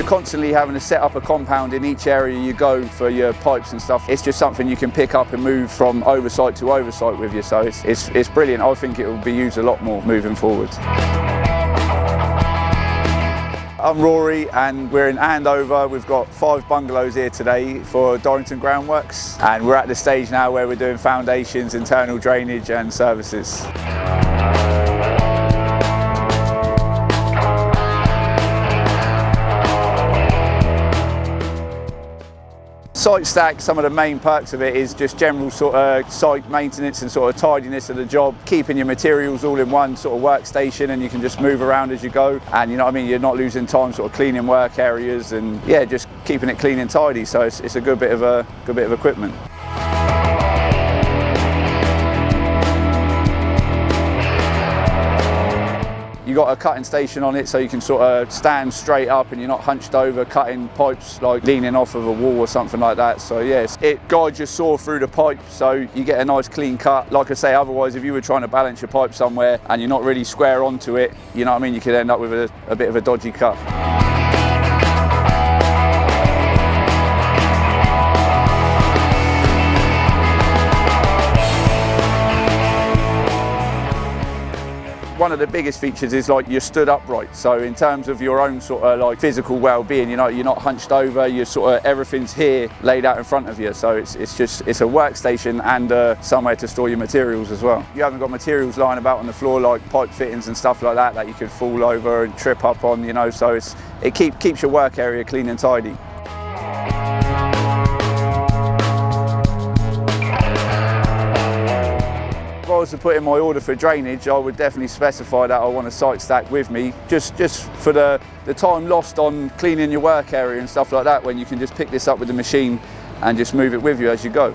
constantly having to set up a compound in each area you go for your pipes and stuff. It's just something you can pick up and move from oversight to oversight with you, so it's brilliant. I think it will be used a lot more moving forward. I'm Rory and we're in Andover. We've got 5 bungalows here today for Dorrington Groundworks, and we're at the stage now where we're doing foundations, internal drainage and services. SiteStak, some of the main perks of it is just general sort of site maintenance and sort of tidiness of the job, keeping your materials all in one sort of workstation, and you can just move around as you go, and you know what I mean, you're not losing time sort of cleaning work areas, and yeah, just keeping it clean and tidy, so it's a good bit of equipment. You got a cutting station on it, so you can sort of stand straight up and you're not hunched over cutting pipes like leaning off of a wall or something like that. So yes, it guides your saw through the pipe, so you get a nice clean cut. Like I say, otherwise if you were trying to balance your pipe somewhere and you're not really square onto it, you know what I mean, you could end up with a bit of a dodgy cut. One of the biggest features is like you're stood upright, so in terms of your own sort of like physical well-being, you know, you're not hunched over, you're sort of, everything's here laid out in front of you, so it's a workstation and somewhere to store your materials as well. You haven't got materials lying about on the floor like pipe fittings and stuff like that you could fall over and trip up on, you know, so it keeps your work area clean and tidy. If I was to put in my order for drainage, I would definitely specify that I want a SiteStak with me, just for the time lost on cleaning your work area and stuff like that, when you can just pick this up with the machine and just move it with you as you go.